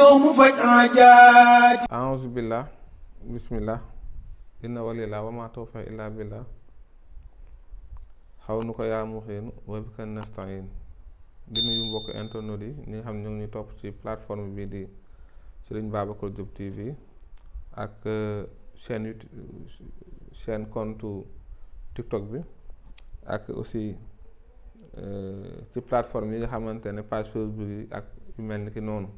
ñëw mu faj aajaati. a'uuzu billah bismillah inna walillah wa ma tawfiq illa billah xaw nu ko yaa muxiinu wa bika nastain. di nuyu mbokk internet yi ñi nga xam ne ñu ngi ñu topp ci plateforme bi di Serigne Babacar Diop TV ak chaîne compte TikTok bi ak aussi ci plateforme yi nga xamante ne page Facebook yi ak yu mel ni ki noonu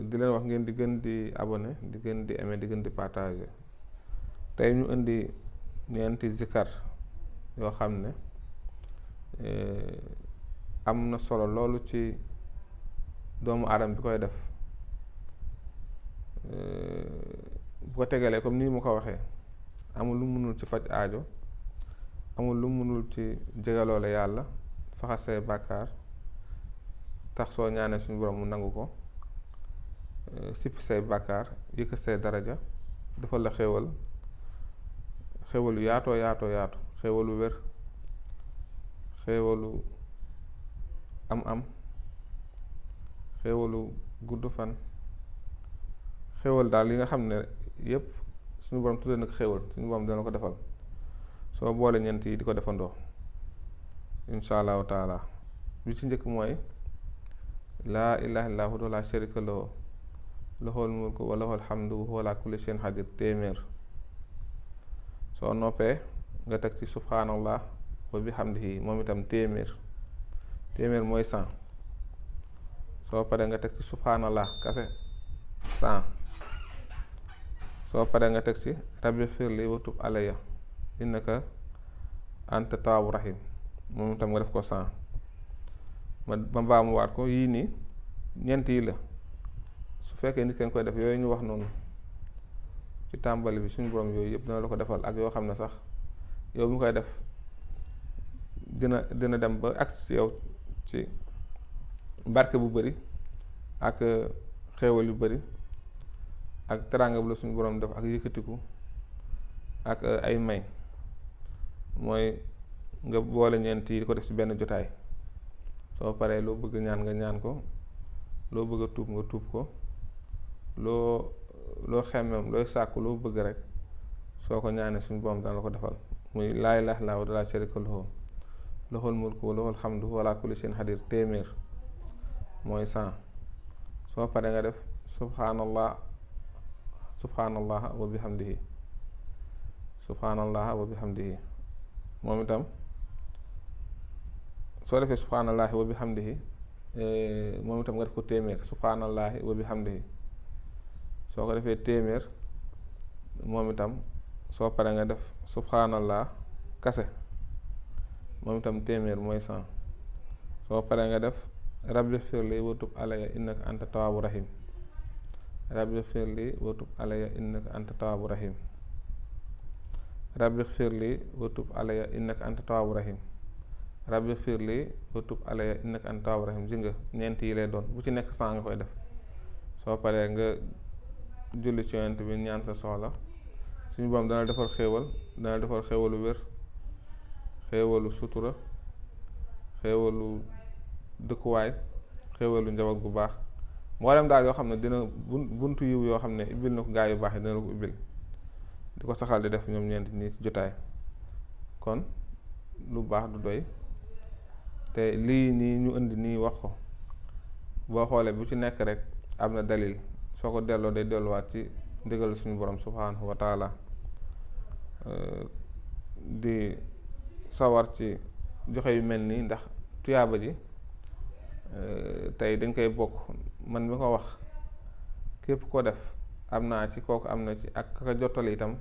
di leen wax ngeen di gën di abonné di gën di aimer di gën di partager. tey ñu indi ñeenti zikar yoo xam ne am na solo loolu ci doomu aadama bi koy def bu ko tegalee comme nii mu ko waxee amul lu mënul ci faj aajo, amul lu mënul ci jegaloole yàlla, faxas say bàkkaar, tax soo ñaanee suñu borom mu nangu ko, sippi say bàkkaar, yëkkat say daraja, defal la xéewal xéewalu yaatoo yaatu, xéewalu wér, xéewalu am xéewalu gudd fan, xéewal daal yi nga xam ne yépp suñu borom tuddee na ko xéewal, suñu borom dana ko defal soo boole ñeent yi di ko defandoo insha allahu taala. bi ci njëkk mooy laa ilaha illa huwa la sharika lahu lahul mulku wa lahul hamdu wa huwa ala kulli shay'in qadir téeméer. soo noppee nga teg ci subhanallah wa bihamdihi moom itam téeméer mooy 100. soo paree nga teg ci subhanallah kase 100. soo paree nga teg ci rabbi firli wa tub alayya innaka anta tawwabu rahim moom itam nga def ko 100. ma baamuwaat ko yii nii ñeent yi la. su fekkee nit kenn koy def yooyu ñu wax noonu ci tàmbali bi suñu borom yooyu yëpp dina la ko defal, ak yoo xam ne sax yow mi koy def dina dem ba ak ci yow ci barke bu bari ak xéewal yu bari ak teraanga bu la suñu borom def ak yëkkatiku ak ay may. mooy nga boole ñeent yi di ko def ci benn jotaay. soo paree loo bëgg ñaan nga ñaan ko, loo bëgg a tuub nga tuub ko, loo xemmem looy sàkku loo bëgg rek soo ko ñaanee suñu borom dana la ko defal. muy laa ilaaha illallaa wa laa sharika lahu lahul mulku wa lahul hamdu wa ala kulli shay'in qadir téeméer mooy 100. soo paree nga def subhanallah wa bihamdihi moom itam soo defee subhanallahi wa bihamdihi moom itam nga def ko téeméer subhanallahi wa bihamdihi. soo ko defee téeméer moom itam soo paree nga def subhanallah kase moom itam téeméer mooy 100. soo paree nga def rabbi firli wa tub alayya innaka anta tawwabu rahim rabbi firli wa tub alayya innaka anta tawwabu rahim rabbi firli wa tub alayya innaka anta tawwabu rahim rabbi firli wa tub alayya innaka anta tawwabu rahim. ji nga ñeent yi lay doon, bu ci nekk 100 nga koy def. soo paree nga julli ci yonent bi ñaan sa soxla, suñu borom dana defal xéewal, dana defal xéewalu wér, xéewalu sutura, xéewalu dëkkuwaay, xéewalu njaboot gu baax, mboolem daal yoo xam ne dina buntu yiw yoo xam ne ibbil na ko gaa yu baax yi dina la ko ibbil. di ko saxal di def ñoom ñeent nii ci jotaay. kon lu baax du doy, te lii nii ñu indi nii wax ko boo xoolee bu ci nekk rek am na dalil. soo ko delloo day delluwaat ci ndigal suñu borom subhanahu wa taala. di sawar ci joxe yu mel nii ndax tuyaaba ji tey dañ koy bokk. man mi ko wax képp ko def am naa ci, kooku am na ci, ak ka jottali itam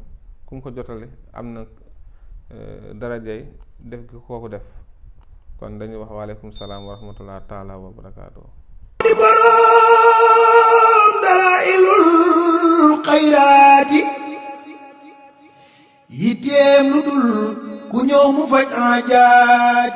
ku mu ko jottali am na darajay def gi kooku def. kon dañuy wax waaleykum salaam wa rahmatullah taala wa barakaatu. di boroom dalaa'ilul xayraati yitteem lu dul ku ñëw mu faj aajaati.